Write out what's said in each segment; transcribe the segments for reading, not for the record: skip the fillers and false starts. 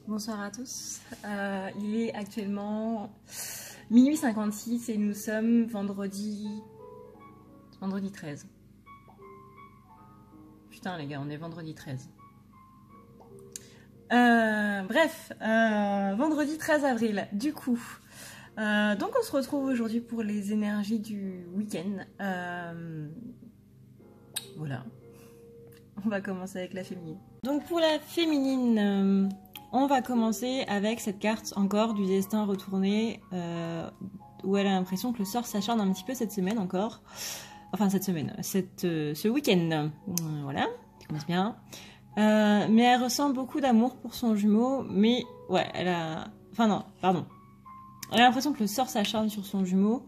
Bonsoir à tous. Il est actuellement minuit 56 et nous sommes vendredi 13. Putain les gars, on est vendredi 13. Vendredi 13 avril, du coup. Donc on se retrouve aujourd'hui pour les énergies du week-end. Voilà. On va commencer avec la féminine. Donc pour la féminine, on va commencer avec cette carte encore du destin retourné, où elle a l'impression que le sort s'acharne un petit peu cette semaine encore. Enfin cette semaine, ce week-end. Voilà, ça commence bien. Mais elle ressent beaucoup d'amour pour son jumeau, mais ouais, elle a... Enfin non, pardon. Elle a l'impression que le sort s'acharne sur son jumeau,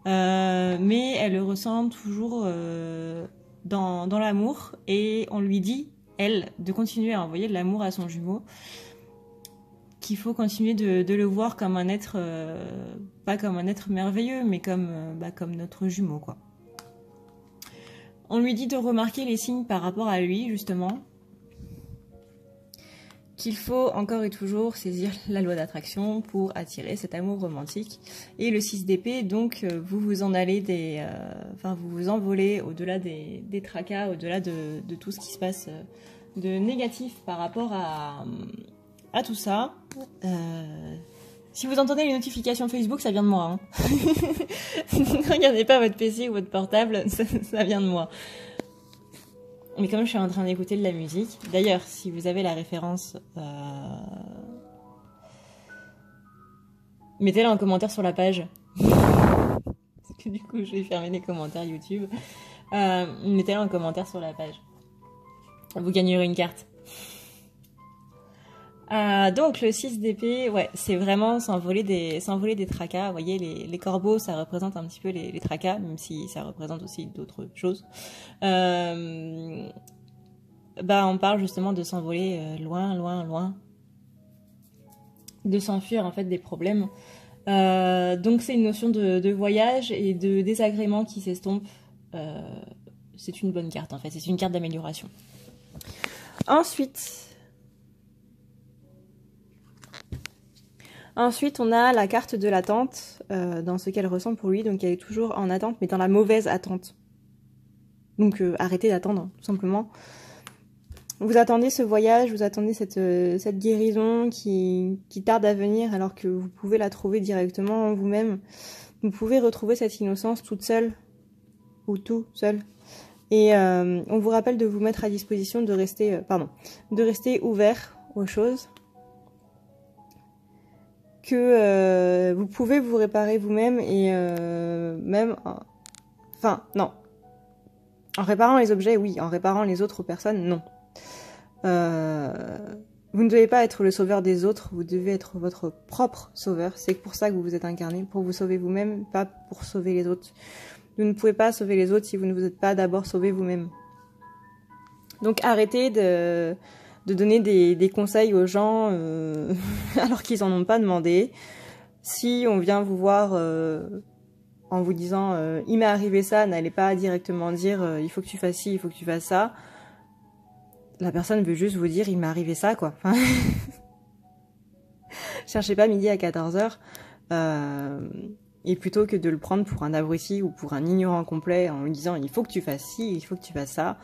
mais elle le ressent toujours dans l'amour, et on lui dit, elle, de continuer à envoyer de l'amour à son jumeau, qu'il faut continuer de le voir comme un être, pas comme un être merveilleux, mais comme notre jumeau, quoi. On lui dit de remarquer les signes par rapport à lui, justement, qu'il faut encore et toujours saisir la loi d'attraction pour attirer cet amour romantique. Et le 6 d'épée, donc vous vous en allez vous vous envolez au-delà des tracas, au-delà de tout ce qui se passe de négatif par rapport à tout ça. Si vous entendez les notifications Facebook, ça vient de moi. Hein. Ne regardez pas votre PC ou votre portable, ça vient de moi. Mais comme je suis en train d'écouter de la musique, d'ailleurs, si vous avez la référence, mettez-la en commentaire sur la page. Parce que du coup, je vais fermer les commentaires YouTube. Mettez-la en commentaire sur la page. Vous gagnerez une carte. Donc le 6 d'épée, ouais, c'est vraiment s'envoler des tracas. Vous voyez, les corbeaux, ça représente un petit peu les tracas, même si ça représente aussi d'autres choses. On parle justement de s'envoler loin, loin, loin, de s'enfuir en fait des problèmes. Donc c'est une notion de voyage et de désagrément qui s'estompe. C'est une bonne carte en fait, c'est une carte d'amélioration. Ensuite, on a la carte de l'attente, dans ce qu'elle ressent pour lui. Donc, elle est toujours en attente, mais dans la mauvaise attente. Donc, arrêtez d'attendre, tout simplement. Vous attendez ce voyage, vous attendez cette guérison qui tarde à venir, alors que vous pouvez la trouver directement en vous-même. Vous pouvez retrouver cette innocence toute seule, ou tout seul. Et on vous rappelle de vous mettre à disposition, de rester ouvert aux choses. Que vous pouvez vous réparer vous-même et en réparant les objets, oui, en réparant les autres personnes, non. Vous ne devez pas être le sauveur des autres, vous devez être votre propre sauveur. C'est pour ça que vous vous êtes incarné, pour vous sauver vous-même, pas pour sauver les autres. Vous ne pouvez pas sauver les autres si vous ne vous êtes pas d'abord sauvé vous-même. Donc arrêtez de donner des conseils aux gens alors qu'ils n'en ont pas demandé. Si on vient vous voir en vous disant il m'est arrivé ça, n'allez pas directement dire il faut que tu fasses ci, il faut que tu fasses ça. La personne veut juste vous dire il m'est arrivé ça, quoi. Cherchez pas midi à 14h. Et plutôt que de le prendre pour un abruti ou pour un ignorant complet en lui disant il faut que tu fasses ci, il faut que tu fasses ça,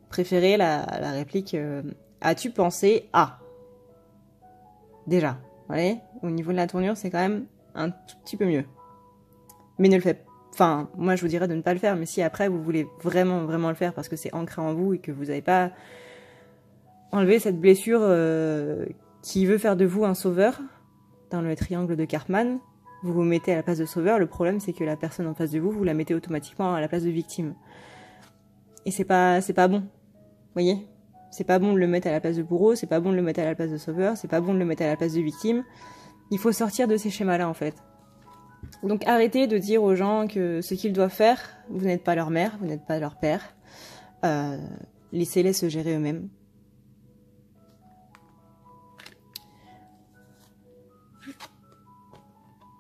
préférez la réplique as-tu pensé à? Déjà, voyez, au niveau de la tournure, c'est quand même un tout petit peu mieux. Mais ne le faites pas. Enfin, moi je vous dirais de ne pas le faire, mais si après vous voulez vraiment, vraiment le faire parce que c'est ancré en vous et que vous n'avez pas enlevé cette blessure qui veut faire de vous un sauveur, dans le triangle de Karpman, vous vous mettez à la place de sauveur. Le problème, c'est que la personne en face de vous, vous la mettez automatiquement à la place de victime. Et c'est pas bon. Voyez, c'est pas bon de le mettre à la place de bourreau, c'est pas bon de le mettre à la place de sauveur, c'est pas bon de le mettre à la place de victime. Il faut sortir de ces schémas-là, en fait. Donc arrêtez de dire aux gens que ce qu'ils doivent faire, vous n'êtes pas leur mère, vous n'êtes pas leur père. Laissez-les se gérer eux-mêmes.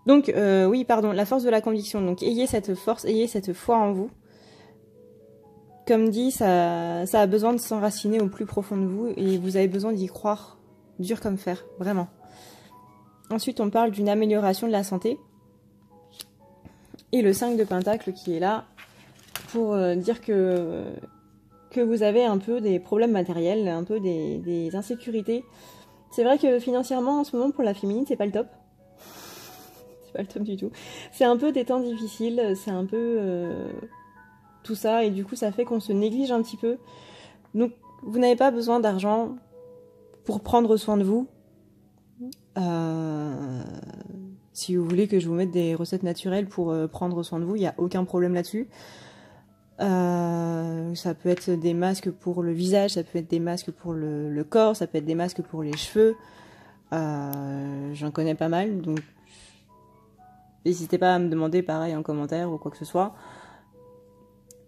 Donc, la force de la conviction. Donc ayez cette force, ayez cette foi en vous. Comme dit, ça a besoin de s'enraciner au plus profond de vous et vous avez besoin d'y croire dur comme fer, vraiment. Ensuite, on parle d'une amélioration de la santé. Et le 5 de Pentacle qui est là pour dire que vous avez un peu des problèmes matériels, un peu des insécurités. C'est vrai que financièrement, en ce moment, pour la féminine, c'est pas le top. C'est pas le top du tout. C'est un peu des temps difficiles, c'est un peu tout ça, et du coup, ça fait qu'on se néglige un petit peu. Donc, vous n'avez pas besoin d'argent pour prendre soin de vous. Si vous voulez que je vous mette des recettes naturelles pour prendre soin de vous, il n'y a aucun problème là-dessus. Ça peut être des masques pour le visage, ça peut être des masques pour le corps, ça peut être des masques pour les cheveux. J'en connais pas mal, donc n'hésitez pas à me demander pareil en commentaire ou quoi que ce soit.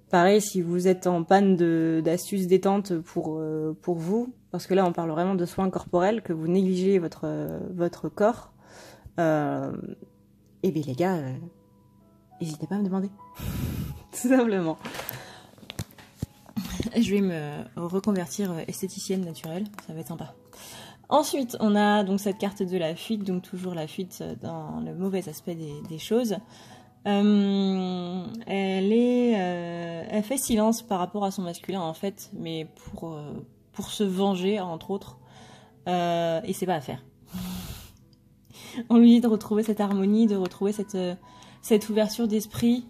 Pareil, si vous êtes en panne d'astuces détente pour vous, parce que là on parle vraiment de soins corporels, que vous négligez votre corps, et bien les gars, n'hésitez pas à me demander. Tout simplement. Je vais me reconvertir esthéticienne naturelle, ça va être sympa. Ensuite, on a donc cette carte de la fuite, donc toujours la fuite dans le mauvais aspect des choses. Elle fait silence par rapport à son masculin en fait, mais pour se venger entre autres, et c'est pas à faire. On lui dit de retrouver cette harmonie, de retrouver cette ouverture d'esprit,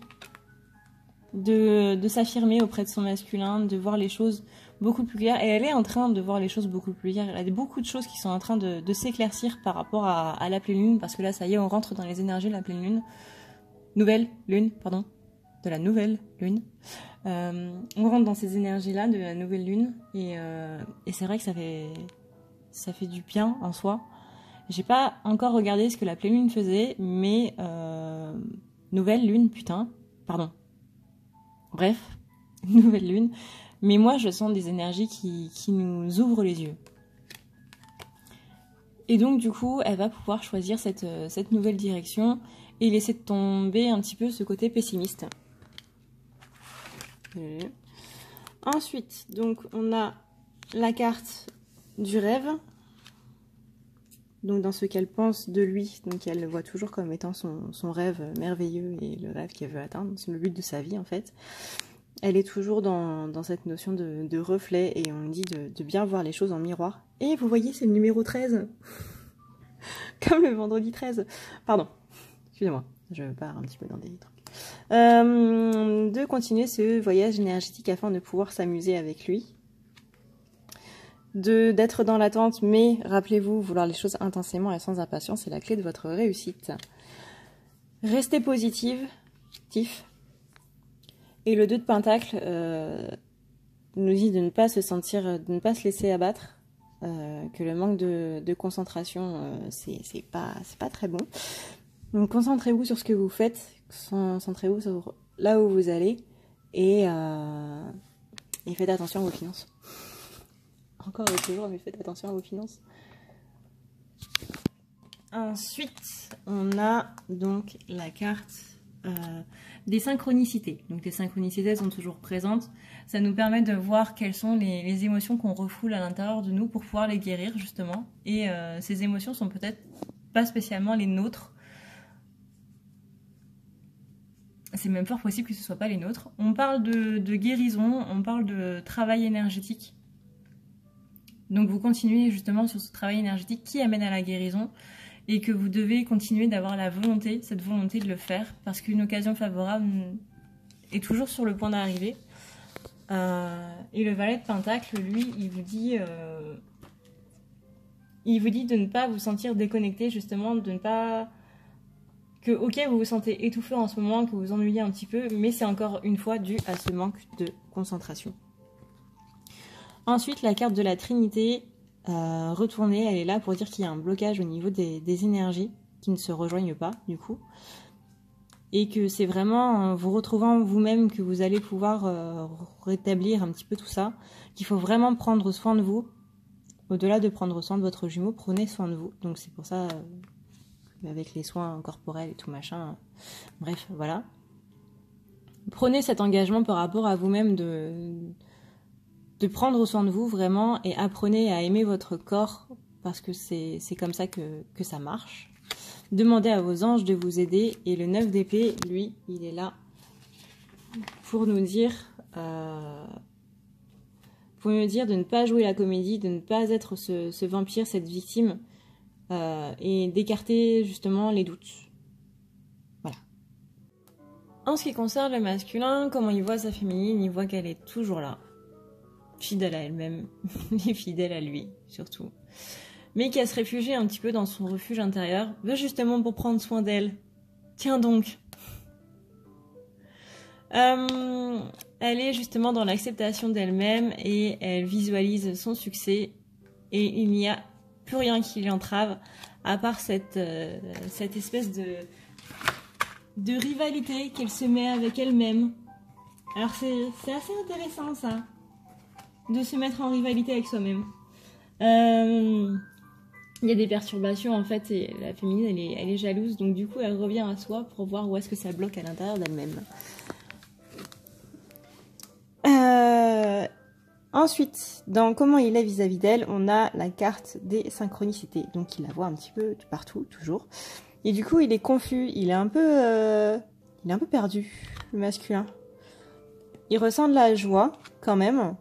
de s'affirmer auprès de son masculin, de voir les choses beaucoup plus claires. Et elle est en train de voir les choses beaucoup plus claires. Elle a beaucoup de choses qui sont en train de s'éclaircir par rapport à la pleine lune, parce que là, ça y est, on rentre dans les énergies de la pleine lune. Nouvelle lune, pardon. De la nouvelle lune. On rentre dans ces énergies-là de la nouvelle lune. Et c'est vrai que ça fait du bien en soi. J'ai pas encore regardé ce que la pleine lune faisait, mais nouvelle lune, putain, pardon. Bref, nouvelle lune. Mais moi, je sens des énergies qui nous ouvrent les yeux. Et donc, du coup, elle va pouvoir choisir cette nouvelle direction et laisser tomber un petit peu ce côté pessimiste. Ensuite, donc, on a la carte du rêve. Donc, dans ce qu'elle pense de lui, donc elle le voit toujours comme étant son rêve merveilleux et le rêve qu'elle veut atteindre, c'est le but de sa vie en fait. Elle est toujours dans cette notion de reflet et on dit de bien voir les choses en miroir. Et vous voyez, c'est le numéro 13. Comme le vendredi 13. Pardon, excusez-moi, je pars un petit peu dans des trucs. De continuer ce voyage énergétique afin de pouvoir s'amuser avec lui. D'être dans l'attente, mais rappelez-vous, vouloir les choses intensément et sans impatience, c'est la clé de votre réussite. Restez positive. Et le 2 de Pentacle nous dit de ne pas se laisser abattre, que le manque de concentration, c'est pas très bon. Donc concentrez-vous sur ce que vous faites, concentrez-vous sur là où vous allez, et faites attention à vos finances. Encore et toujours, mais faites attention à vos finances. Ensuite, on a donc la carte des synchronicités. Donc les synchronicités sont toujours présentes. Ça nous permet de voir quelles sont les émotions qu'on refoule à l'intérieur de nous pour pouvoir les guérir justement. Et ces émotions sont peut-être pas spécialement les nôtres. C'est même fort possible que ce ne soit pas les nôtres. On parle de guérison, on parle de travail énergétique. Donc vous continuez justement sur ce travail énergétique qui amène à la guérison et que vous devez continuer d'avoir la volonté, cette volonté de le faire parce qu'une occasion favorable est toujours sur le point d'arriver. Et le valet de Pentacle, lui, il vous dit de ne pas vous sentir déconnecté, justement, de ne pas... Que, ok, vous vous sentez étouffé en ce moment, que vous vous ennuyez un petit peu, mais c'est encore une fois dû à ce manque de concentration. Ensuite, la carte de la Trinité, retournée, elle est là pour dire qu'il y a un blocage au niveau des énergies qui ne se rejoignent pas, du coup. Et que c'est vraiment en vous retrouvant vous-même que vous allez pouvoir rétablir un petit peu tout ça. Qu'il faut vraiment prendre soin de vous. Au-delà de prendre soin de votre jumeau, prenez soin de vous. Donc c'est pour ça, avec les soins corporels et tout machin. Bref, voilà. Prenez cet engagement par rapport à vous-même de prendre soin de vous vraiment et apprenez à aimer votre corps parce que c'est comme ça que ça marche. Demandez à vos anges de vous aider. Et le 9 d'épée, lui, il est là pour nous dire de ne pas jouer la comédie, de ne pas être ce vampire, cette victime, et d'écarter justement les doutes. Voilà. En ce qui concerne le masculin, comment il voit sa féminine, il voit qu'elle est toujours là, fidèle à elle-même, et fidèle à lui, surtout. Mais qu'elle se réfugie un petit peu dans son refuge intérieur, justement pour prendre soin d'elle. Tiens donc. Elle est justement dans l'acceptation d'elle-même et elle visualise son succès et il n'y a plus rien qui l'entrave à part cette espèce de rivalité qu'elle se met avec elle-même. Alors c'est assez intéressant ça, de se mettre en rivalité avec soi-même. Il y a des perturbations en fait et la féminine elle est jalouse, donc du coup elle revient à soi pour voir où est-ce que ça bloque à l'intérieur d'elle-même. Ensuite, dans comment il est vis-à-vis d'elle, on a la carte des synchronicités. Donc il la voit un petit peu partout, toujours. Et du coup, il est confus, il est un peu perdu, le masculin. Il ressent de la joie, quand même.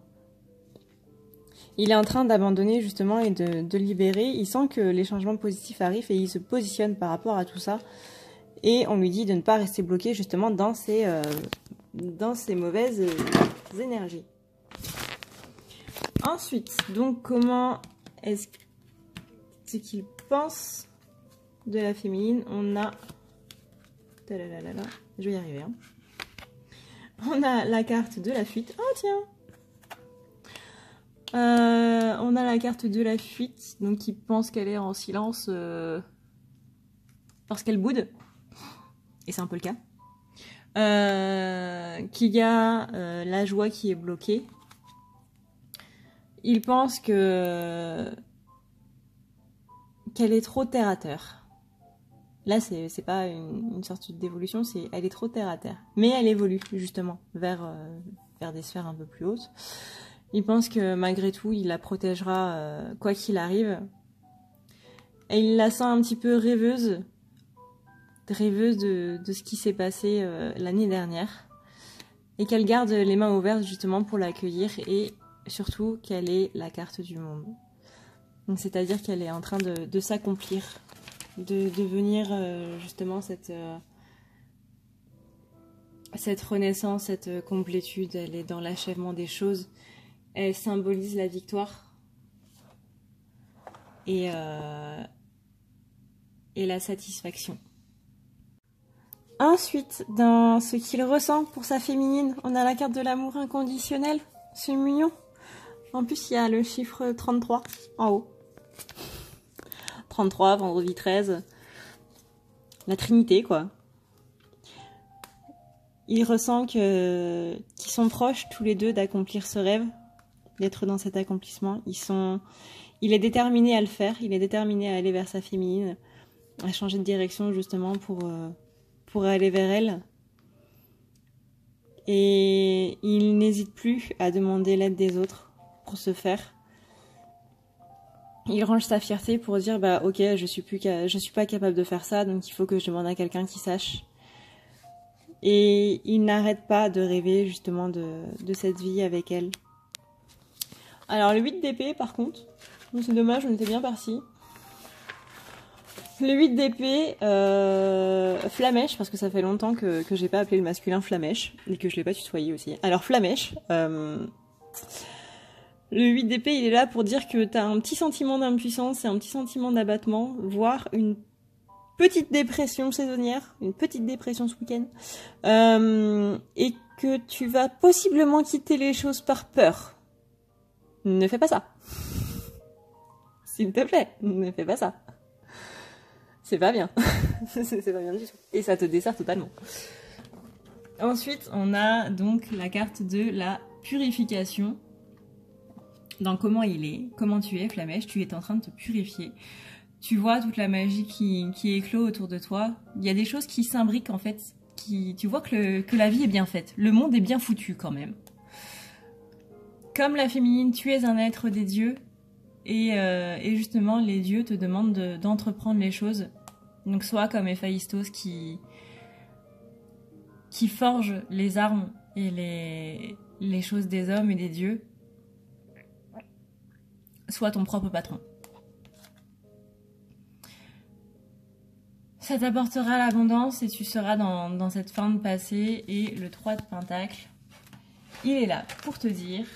Il est en train d'abandonner, justement, et de libérer. Il sent que les changements positifs arrivent et il se positionne par rapport à tout ça. Et on lui dit de ne pas rester bloqué, justement, dans ces mauvaises énergies. Ensuite, donc, comment est-ce qu'il pense de la féminine? On a... Je vais y arriver. Hein. On a la carte de la fuite. Oh, tiens! On a la carte de la fuite, donc il pense qu'elle est en silence parce qu'elle boude. Et c'est un peu le cas. Qu'il y a la joie qui est bloquée. Il pense qu'elle est trop terre à terre. Là, c'est pas une sorte d'évolution, elle est trop terre à terre. Mais elle évolue justement vers des sphères un peu plus hautes. Il pense que malgré tout, il la protégera quoi qu'il arrive. Et il la sent un petit peu rêveuse de ce qui s'est passé l'année dernière. Et qu'elle garde les mains ouvertes justement pour l'accueillir et surtout qu'elle est la carte du monde. Donc c'est-à-dire qu'elle est en train de s'accomplir, de devenir justement cette renaissance, cette complétude. Elle est dans l'achèvement des choses. Elle symbolise la victoire et la satisfaction. Ensuite, dans ce qu'il ressent pour sa féminine, on a la carte de l'amour inconditionnel. C'est mignon. En plus, il y a le chiffre 33 en haut. 33, vendredi 13. La Trinité, quoi. Il ressent qu'ils sont proches, tous les deux, d'accomplir ce rêve, d'être dans cet accomplissement. Il est déterminé à le faire, il est déterminé à aller vers sa féminine, à changer de direction, justement, pour aller vers elle. Et il n'hésite plus à demander l'aide des autres pour ce faire. Il range sa fierté pour dire bah ok, je suis pas capable de faire ça, donc il faut que je demande à quelqu'un qui sache. Et il n'arrête pas de rêver justement de cette vie avec elle. Alors le 8 d'épée par contre, c'est dommage, on était bien parti. Le 8 d'épée, Flamèche, parce que ça fait longtemps que j'ai pas appelé le masculin Flamèche, et que je l'ai pas tutoyé aussi. Alors Flamèche, le 8 d'épée, il est là pour dire que t'as un petit sentiment d'impuissance et un petit sentiment d'abattement, voire une petite dépression saisonnière, une petite dépression ce week-end, et que tu vas possiblement quitter les choses par peur. Ne fais pas ça. S'il te plaît, ne fais pas ça. C'est pas bien. C'est pas bien du tout. Et ça te dessert totalement. Ensuite, on a donc la carte de la purification. Dans comment il est, comment tu es, Flamèche, tu es en train de te purifier. Tu vois toute la magie qui éclot autour de toi. Il y a des choses qui s'imbriquent en fait. Tu vois que la vie est bien faite. Le monde est bien foutu quand même. Comme la féminine, tu es un être des dieux. et justement les dieux te demandent d'entreprendre les choses. Donc soit comme Héphaïstos qui forge les armes et les choses des hommes et des dieux, soit ton propre patron. Ça t'apportera l'abondance et tu seras dans cette fin de passé. Et le 3 de Pentacle, il est là pour te dire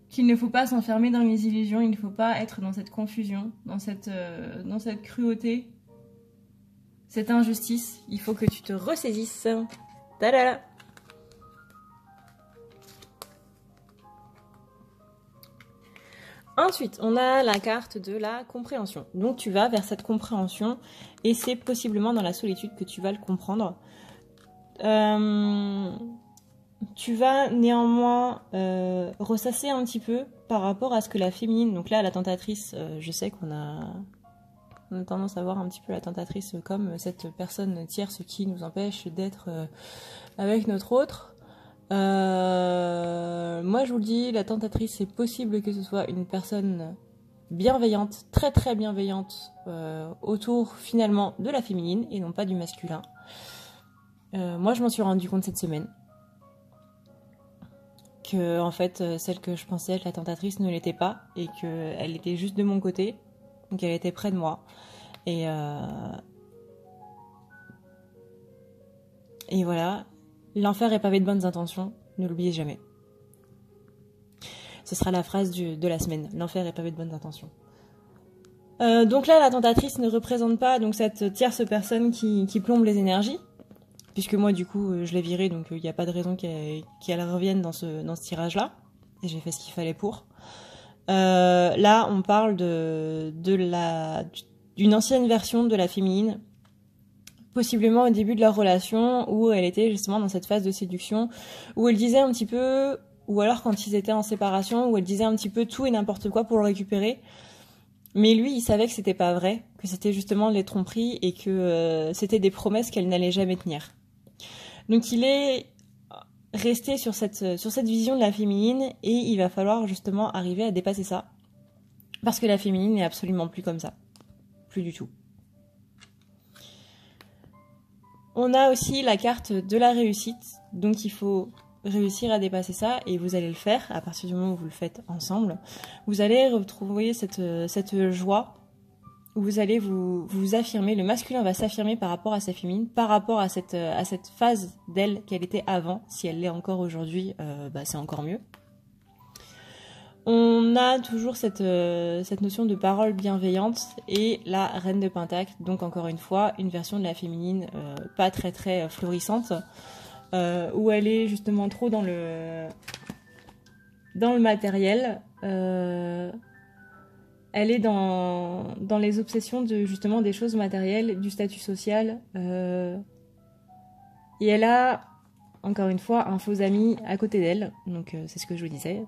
qu'il ne faut pas s'enfermer dans les illusions, il ne faut pas être dans cette confusion, dans cette cruauté, cette injustice. Il faut que tu te ressaisisses. Ta-da-da. Ensuite, on a la carte de la compréhension. Donc tu vas vers cette compréhension et c'est possiblement dans la solitude que tu vas le comprendre. Tu vas néanmoins ressasser un petit peu par rapport à ce que la féminine, donc là la tentatrice, je sais qu'on a tendance à voir un petit peu la tentatrice comme cette personne tierce qui nous empêche d'être avec notre autre. Moi je vous le dis, la tentatrice, c'est possible que ce soit une personne bienveillante, très très bienveillante autour finalement de la féminine et non pas du masculin. Moi je m'en suis rendu compte cette semaine que en fait celle que je pensais être la tentatrice ne l'était pas et qu'elle était juste de mon côté, donc elle était près de moi et voilà. L'enfer est pavé de bonnes intentions, ne l'oubliez jamais. Ce sera la phrase de la semaine. L'enfer est pavé de bonnes intentions. Donc là, la tentatrice ne représente pas donc cette tierce personne qui plombe les énergies, puisque moi, du coup, je l'ai virée, donc il n'y a pas de raison qu'elle revienne dans ce tirage-là. Et j'ai fait ce qu'il fallait pour. Là, on parle d'une ancienne version de la féminine, possiblement au début de leur relation, où elle était justement dans cette phase de séduction, où elle disait un petit peu, ou alors quand ils étaient en séparation, où elle disait un petit peu tout et n'importe quoi pour le récupérer. Mais lui, il savait que c'était pas vrai, que c'était justement les tromperies et que c'était des promesses qu'elle n'allait jamais tenir. Donc il est resté sur cette vision de la féminine et il va falloir justement arriver à dépasser ça. Parce que la féminine n'est absolument plus comme ça. Plus du tout. On a aussi la carte de la réussite, donc il faut réussir à dépasser ça et vous allez le faire à partir du moment où vous le faites ensemble. Vous allez retrouver cette joie où vous allez vous affirmer, le masculin va s'affirmer par rapport à sa féminine, par rapport à cette phase d'elle qu'elle était avant. Si elle l'est encore aujourd'hui, c'est encore mieux. On a toujours cette notion de parole bienveillante et la reine de Pentacle, donc encore une fois, une version de la féminine pas très très florissante, où elle est justement trop dans le matériel. Elle est dans les obsessions de justement des choses matérielles, du statut social. Et elle a, encore une fois, un faux ami à côté d'elle. Donc c'est ce que je vous disais.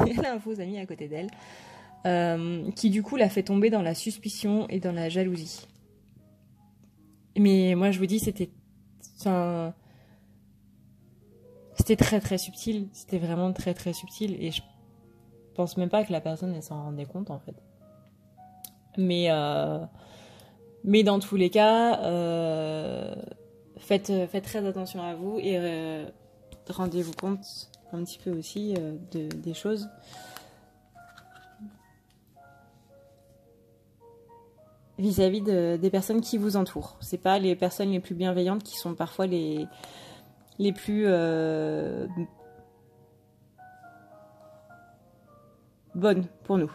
Elle a un faux ami à côté d'elle. Qui du coup la fait tomber dans la suspicion et dans la jalousie. Mais moi je vous dis, c'était très très subtil. C'était vraiment très très subtil. Et je pense même pas que la personne elle s'en rendait compte en fait. Mais dans tous les cas, faites très attention à vous et rendez-vous compte un petit peu aussi des choses. Vis-à-vis des personnes qui vous entourent. C'est pas les personnes les plus bienveillantes qui sont parfois les plus bonnes pour nous.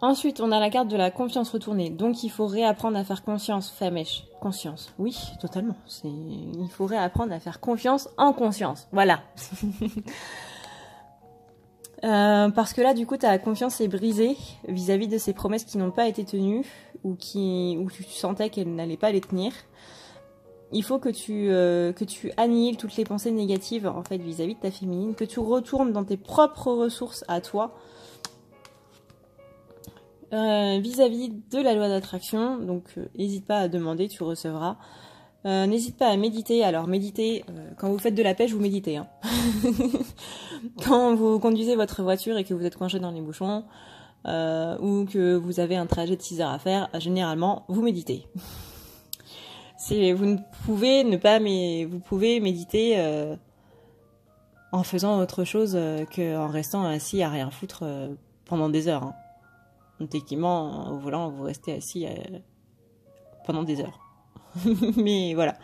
Ensuite, on a la carte de la confiance retournée. Donc, il faut réapprendre à faire confiance, Famèche. Conscience. Oui, totalement. Il faut réapprendre à faire confiance en conscience. Voilà. Parce que là, du coup, ta confiance est brisée vis-à-vis de ces promesses qui n'ont pas été tenues ou où tu sentais qu'elles n'allaient pas les tenir. Il faut que tu annihiles toutes les pensées négatives en fait vis-à-vis de ta féminine, que tu retournes dans tes propres ressources à toi. Vis-à-vis de la loi d'attraction, donc n'hésite pas à demander, tu recevras. N'hésite pas à méditer. Alors méditer, quand vous faites de la pêche, vous méditez. Hein. Quand vous conduisez votre voiture et que vous êtes coincé dans les bouchons, ou que vous avez un trajet de 6 heures à faire, généralement, vous méditez. Vous pouvez méditer en faisant autre chose qu'en restant assis à rien foutre pendant des heures. Hein. Donc, techniquement, au volant, vous restez assis pendant des heures. Mais voilà.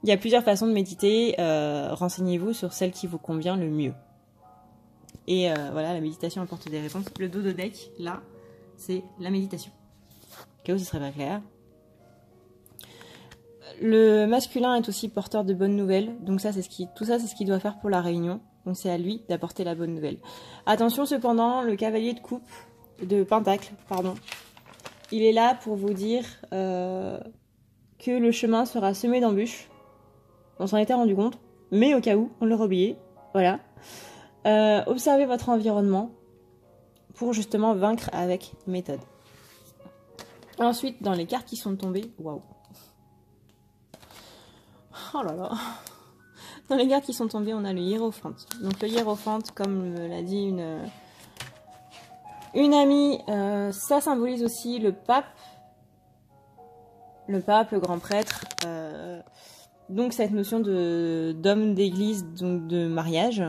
Il y a plusieurs façons de méditer. Renseignez-vous sur celle qui vous convient le mieux. Et voilà, la méditation apporte des réponses. Le dos de deck, là, c'est la méditation. Au cas où ce serait pas clair. Le masculin est aussi porteur de bonnes nouvelles. Donc tout ça, c'est ce qu'il doit faire pour la réunion. Donc c'est à lui d'apporter la bonne nouvelle. Attention cependant, le cavalier de pentacle, il est là pour vous dire que le chemin sera semé d'embûches. On s'en était rendu compte, mais au cas où, on l'aurait oublié. Voilà. Observez votre environnement pour justement vaincre avec méthode. Ensuite, dans les cartes qui sont tombées, waouh. Oh là là. Dans les cartes qui sont tombées, on a le hiérophante. Donc le hiérophante, comme me l'a dit une amie, ça symbolise aussi le pape. Le pape, le grand prêtre. Donc cette notion d'homme d'église, donc de mariage,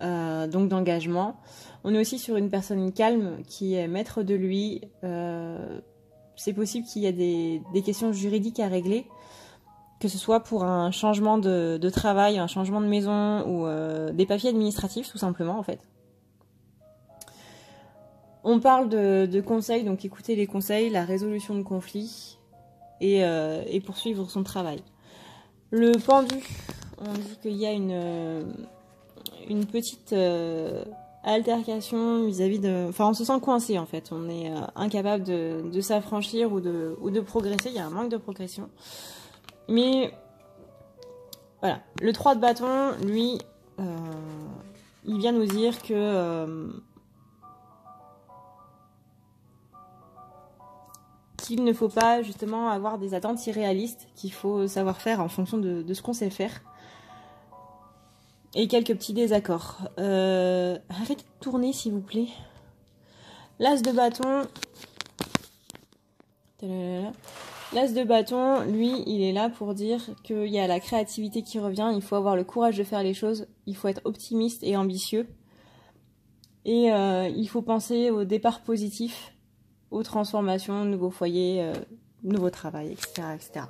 donc d'engagement. On est aussi sur une personne calme qui est maître de lui. C'est possible qu'il y ait des questions juridiques à régler, que ce soit pour un changement de travail, un changement de maison ou des papiers administratifs tout simplement en fait. On parle de conseils, donc écoutez les conseils, la résolution de conflits et poursuivre son travail. Le pendu, on dit qu'il y a une petite altercation vis-à-vis de... Enfin, on se sent coincé en fait, on est incapable de s'affranchir ou de progresser, il y a un manque de progression. Mais voilà, le 3 de bâton, lui, il vient nous dire que qu'il ne faut pas justement avoir des attentes irréalistes, qu'il faut savoir faire en fonction de ce qu'on sait faire. Et quelques petits désaccords. Arrêtez de tourner s'il vous plaît. L'as de bâton. L'as de bâton, lui, il est là pour dire qu'il y a la créativité qui revient, il faut avoir le courage de faire les choses, il faut être optimiste et ambitieux. Et il faut penser au départ positif, aux transformations, nouveaux foyers, nouveau travail, etc., etc.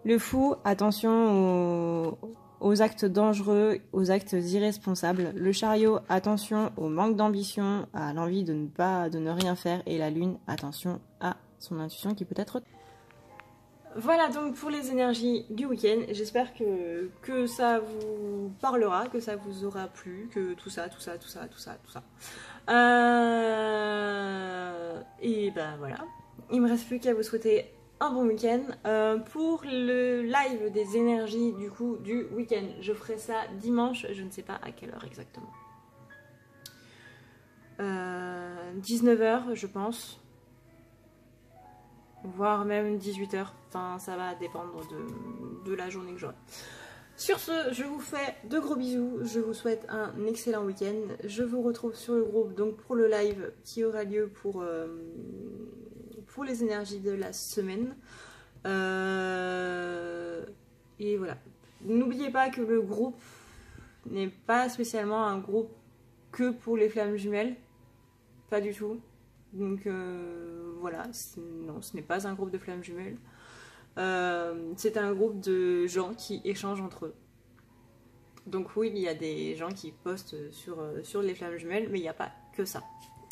Le fou, attention aux actes dangereux, aux actes irresponsables. Le chariot, attention au manque d'ambition, à l'envie de ne rien faire. Et la lune, attention à son intuition qui peut être... Voilà donc pour les énergies du week-end. J'espère que ça vous parlera, que ça vous aura plu, que tout ça. Et ben voilà. Il me reste plus qu'à vous souhaiter un bon week-end. Pour le live des énergies du coup du week-end, je ferai ça dimanche, je ne sais pas à quelle heure exactement. 19h je pense. Voire même 18h. Enfin, ça va dépendre de la journée que j'aurai. Sur ce, je vous fais de gros bisous. Je vous souhaite un excellent week-end. Je vous retrouve sur le groupe donc pour le live qui aura lieu pour les énergies de la semaine. Et voilà. N'oubliez pas que le groupe n'est pas spécialement un groupe que pour les flammes jumelles. Pas du tout. Donc voilà, non, ce n'est pas un groupe de flammes jumelles. C'est un groupe de gens qui échangent entre eux. Donc oui, il y a des gens qui postent sur les flammes jumelles, mais il n'y a pas que ça.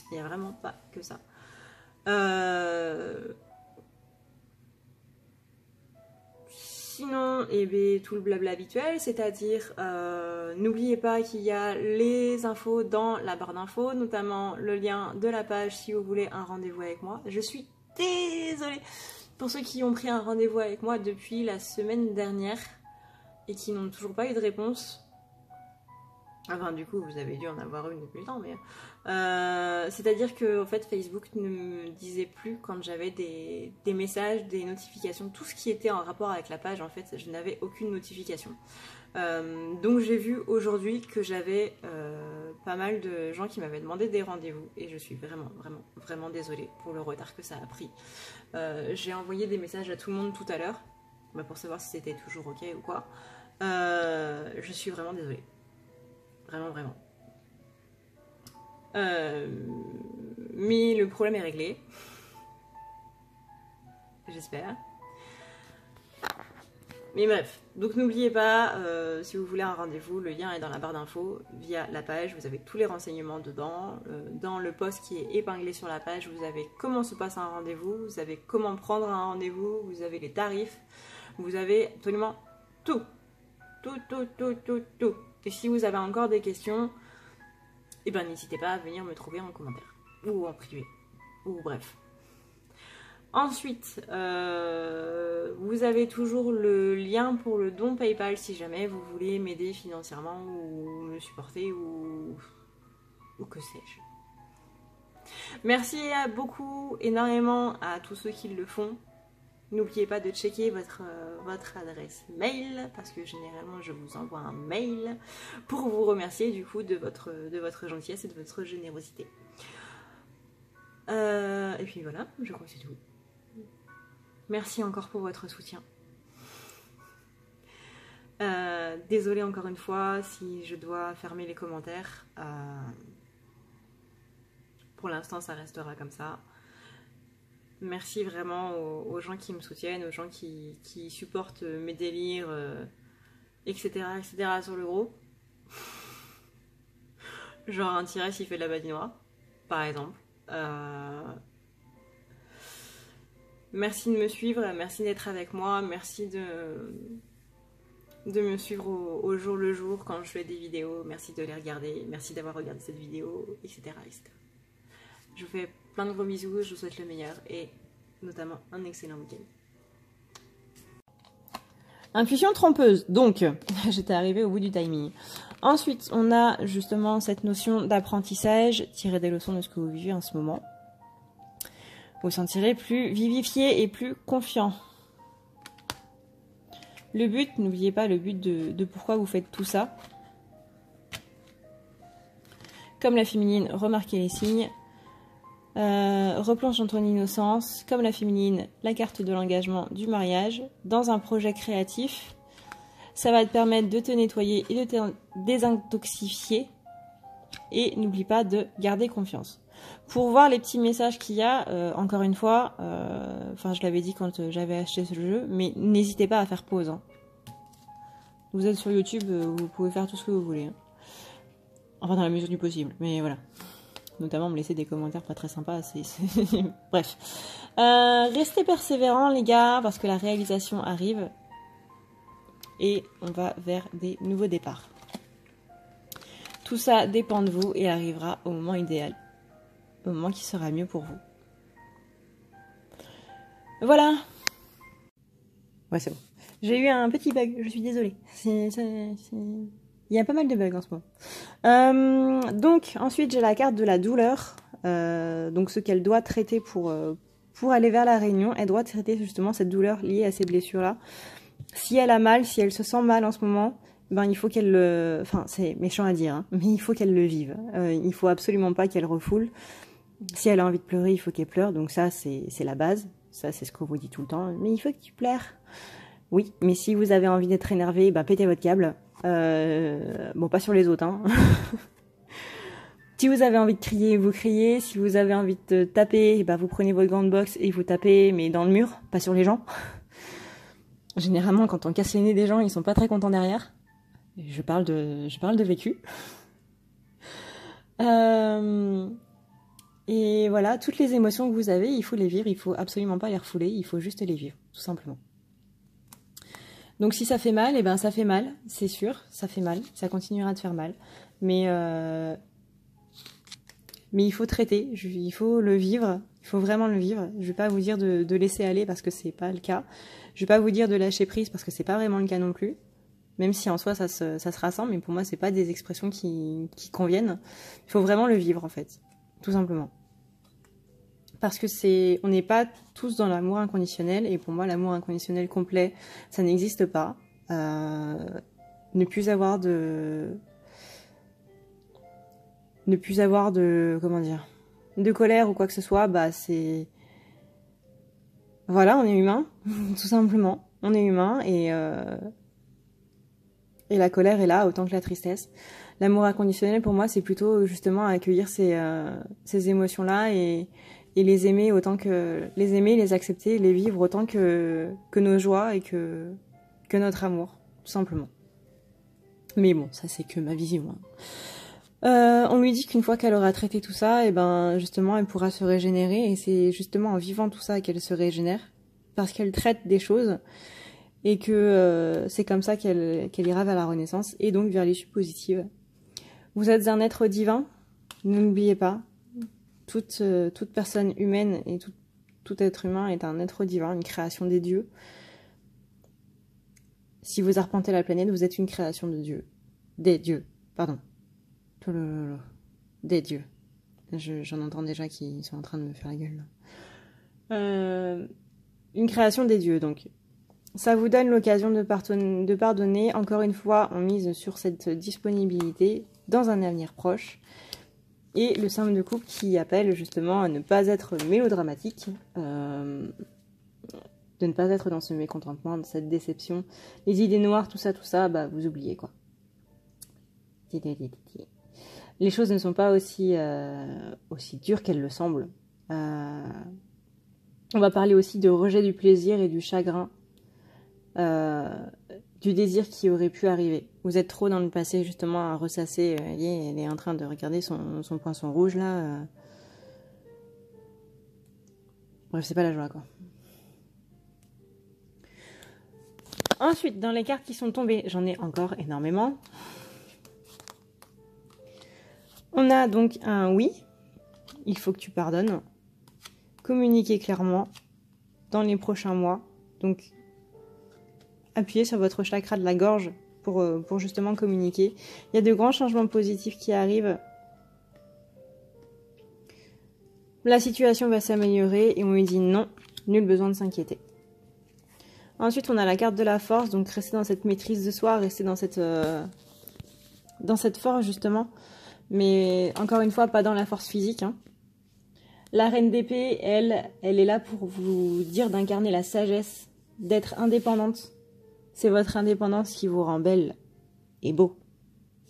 Il n'y a vraiment pas que ça. Sinon, eh bien, tout le blabla habituel, c'est-à-dire n'oubliez pas qu'il y a les infos dans la barre d'infos, notamment le lien de la page si vous voulez un rendez-vous avec moi. Je suis désolée pour ceux qui ont pris un rendez-vous avec moi depuis la semaine dernière et qui n'ont toujours pas eu de réponse. Enfin, du coup, vous avez dû en avoir une depuis le temps, mais... c'est-à-dire que, en fait, Facebook ne me disait plus quand j'avais des messages, des notifications, tout ce qui était en rapport avec la page, en fait, je n'avais aucune notification. Donc j'ai vu aujourd'hui que j'avais pas mal de gens qui m'avaient demandé des rendez-vous et je suis vraiment désolée pour le retard que ça a pris. J'ai envoyé des messages à tout le monde tout à l'heure pour savoir si c'était toujours ok ou quoi. Je suis vraiment désolée. Vraiment. Mais le problème est réglé. J'espère. Mais bref, donc n'oubliez pas, si vous voulez un rendez-vous, le lien est dans la barre d'infos via la page, vous avez tous les renseignements dedans. Dans le post qui est épinglé sur la page, vous avez comment se passe un rendez-vous, vous avez comment prendre un rendez-vous, vous avez les tarifs, vous avez absolument tout. Tout. Et si vous avez encore des questions, eh ben n'hésitez pas à venir me trouver en commentaire, ou en privé, ou bref. Ensuite, vous avez toujours le lien pour le don PayPal si jamais vous voulez m'aider financièrement ou me supporter ou que sais-je. Merci beaucoup énormément à tous ceux qui le font. N'oubliez pas de checker votre adresse mail parce que généralement je vous envoie un mail pour vous remercier du coup de votre gentillesse et de votre générosité. Et puis voilà, je crois que c'est tout. Merci encore pour votre soutien. Désolée encore une fois si je dois fermer les commentaires. Pour l'instant, ça restera comme ça. Merci vraiment aux gens qui me soutiennent, aux gens qui supportent mes délires, etc. sur le groupe. Genre un tiret s'il fait de la badinoire, par exemple. Merci de me suivre, merci d'être avec moi, merci de me suivre au jour le jour quand je fais des vidéos, merci de les regarder, merci d'avoir regardé cette vidéo, etc. Je vous fais plein de gros bisous, je vous souhaite le meilleur et notamment un excellent week-end. Intuition trompeuse, donc j'étais arrivée au bout du timing. Ensuite, on a justement cette notion d'apprentissage, tirer des leçons de ce que vous vivez en ce moment. Vous vous sentirez plus vivifié et plus confiant. Le but, n'oubliez pas le but de pourquoi vous faites tout ça. Comme la féminine, remarquez les signes. Replonge dans ton innocence. Comme la féminine, la carte de l'engagement du mariage. Dans un projet créatif, ça va te permettre de te nettoyer et de te désintoxifier. Et n'oublie pas de garder confiance. Pour voir les petits messages qu'il y a, encore une fois, je l'avais dit quand j'avais acheté ce jeu, mais n'hésitez pas à faire pause. Hein. Vous êtes sur YouTube, vous pouvez faire tout ce que vous voulez. Hein. Enfin, dans la mesure du possible, mais voilà. Notamment me laisser des commentaires pas très sympas, Bref. Restez persévérants, les gars, parce que la réalisation arrive. Et on va vers des nouveaux départs. Tout ça dépend de vous et arrivera au moment idéal. Au moment qui sera mieux pour vous. Voilà. Ouais, c'est bon. J'ai eu un petit bug, je suis désolée. Il y a pas mal de bugs en ce moment. Donc, ensuite, j'ai la carte de la douleur. Donc, ce qu'elle doit traiter pour aller vers la réunion. Elle doit traiter justement cette douleur liée à ces blessures-là. Si elle a mal, si elle se sent mal en ce moment, il faut qu'elle le... Enfin, c'est méchant à dire, hein, mais il faut qu'elle le vive. Il faut absolument pas qu'elle refoule. Si elle a envie de pleurer, il faut qu'elle pleure. Donc ça, c'est la base. Ça, c'est ce qu'on vous dit tout le temps. Mais il faut que tu pleures. Oui, mais si vous avez envie d'être énervé, pétez votre câble. Bon, pas sur les autres. Hein. Si vous avez envie de crier, vous criez. Si vous avez envie de taper, vous prenez votre gant de boxe et vous tapez, mais dans le mur, pas sur les gens. Généralement, quand on casse les nez des gens, ils sont pas très contents derrière. Je parle de vécu. Et voilà, toutes les émotions que vous avez, il faut les vivre, il faut absolument pas les refouler, il faut juste les vivre, tout simplement. Donc si ça fait mal, ça fait mal, c'est sûr, ça fait mal, ça continuera de faire mal. Mais il faut traiter, il faut le vivre, il faut vraiment le vivre. Je vais pas vous dire de laisser aller parce que c'est pas le cas. Je vais pas vous dire de lâcher prise parce que c'est pas vraiment le cas non plus. Même si en soi ça se rassemble, mais pour moi c'est pas des expressions qui conviennent. Il faut vraiment le vivre en fait, tout simplement. Parce que on n'est pas tous dans l'amour inconditionnel, et pour moi l'amour inconditionnel complet, ça n'existe pas. Ne plus avoir de, comment dire, de colère ou quoi que ce soit, bah c'est, voilà, on est humain, tout simplement. On est humain et la colère est là autant que la tristesse. L'amour inconditionnel pour moi c'est plutôt justement accueillir ces émotions-là et les aimer autant que les accepter, les vivre autant que nos joies et que notre amour, tout simplement. Mais bon, ça c'est que ma vision. On lui dit qu'une fois qu'elle aura traité tout ça, et ben justement elle pourra se régénérer, et c'est justement en vivant tout ça qu'elle se régénère, parce qu'elle traite des choses et que c'est comme ça qu'elle ira vers la renaissance et donc vers l'issue positive. Vous êtes un être divin, n'oubliez pas. Toute personne humaine et tout être humain est un être divin, une création des dieux. Si vous arpentez la planète, vous êtes une création de Dieu. Des dieux, pardon. Des dieux. J'en entends déjà qui sont en train de me faire la gueule. Une création des dieux, donc. Ça vous donne l'occasion de pardonner. Encore une fois, on mise sur cette disponibilité dans un avenir proche. Et le symbole de couple qui appelle justement à ne pas être mélodramatique, de ne pas être dans ce mécontentement, dans cette déception. Les idées noires, tout ça, bah vous oubliez quoi. Les choses ne sont pas aussi dures qu'elles le semblent. On va parler aussi de rejet du plaisir et du chagrin, du désir qui aurait pu arriver. Vous êtes trop dans le passé justement à ressasser. Elle est en train de regarder son poinçon rouge là. Bref, c'est pas la joie quoi. Ensuite, dans les cartes qui sont tombées, j'en ai encore énormément. On a donc un oui, il faut que tu pardonnes. Communiquez clairement dans les prochains mois. Donc, appuyez sur votre chakra de la gorge pour justement communiquer. Il y a de grands changements positifs qui arrivent. La situation va s'améliorer et on lui dit non, nul besoin de s'inquiéter. Ensuite, on a la carte de la force, donc restez dans cette maîtrise de soi, restez dans cette force justement, mais encore une fois, pas dans la force physique. Hein. La reine d'épée, elle est là pour vous dire d'incarner la sagesse, d'être indépendante. C'est votre indépendance qui vous rend belle et beau.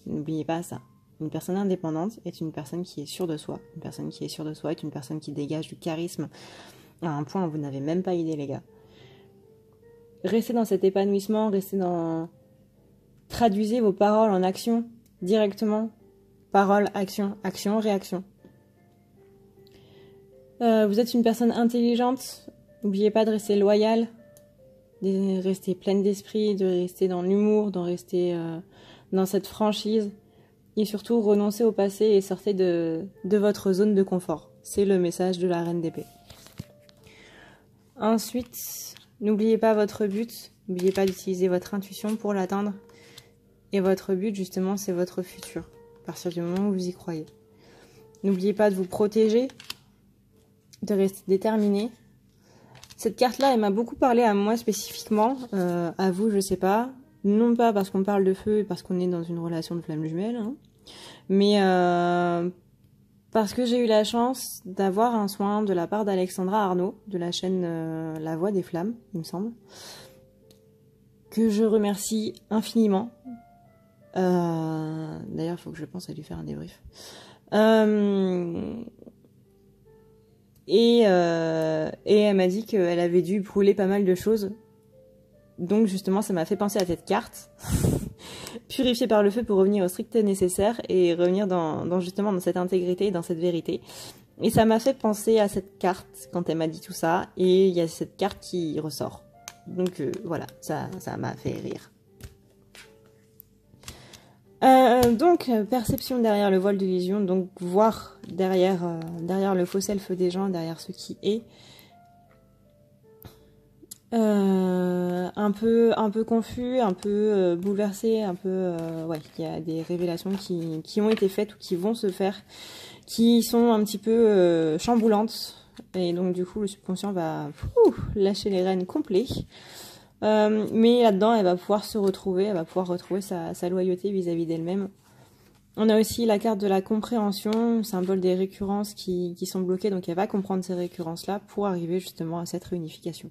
N'oubliez pas ça. Une personne indépendante est une personne qui est sûre de soi. Une personne qui est sûre de soi est une personne qui dégage du charisme à un point où vous n'avez même pas idée, les gars. Restez dans cet épanouissement, traduisez vos paroles en action directement. Parole, action, action, réaction. Vous êtes une personne intelligente. N'oubliez pas de rester loyal, de rester pleine d'esprit, de rester dans l'humour, de rester dans cette franchise. Et surtout, renoncez au passé et sortez de votre zone de confort. C'est le message de la reine d'épée. Ensuite, n'oubliez pas votre but. N'oubliez pas d'utiliser votre intuition pour l'atteindre. Et votre but, justement, c'est votre futur. À partir du moment où vous y croyez. N'oubliez pas de vous protéger, de rester déterminé. Cette carte-là, elle m'a beaucoup parlé à moi spécifiquement. À vous, je sais pas. Non pas parce qu'on parle de feu et parce qu'on est dans une relation de flamme jumelle, hein, mais parce que j'ai eu la chance d'avoir un soin de la part d'Alexandra Arnaud, de la chaîne La Voix des Flammes, il me semble, que je remercie infiniment. D'ailleurs, il faut que je pense à lui faire un débrief. Et elle m'a dit qu'elle avait dû brûler pas mal de choses. Donc justement, ça m'a fait penser à cette carte. Purifier par le feu pour revenir au strict nécessaire et revenir justement dans cette intégrité et dans cette vérité. Et ça m'a fait penser à cette carte quand elle m'a dit tout ça. Et il y a cette carte qui ressort. Donc voilà, ça m'a fait rire. Donc, perception derrière le voile d'illusion, donc voir derrière le faux self des gens, derrière ce qui est. un peu confus, un peu bouleversé, un peu ouais, il y a des révélations qui ont été faites ou qui vont se faire, qui sont un petit peu chamboulantes, et donc du coup le subconscient va lâcher les rênes complets. Mais là-dedans, elle va pouvoir se retrouver, elle va pouvoir retrouver sa loyauté vis-à-vis d'elle-même. On a aussi la carte de la compréhension, symbole des récurrences qui sont bloquées, donc elle va comprendre ces récurrences-là pour arriver justement à cette réunification.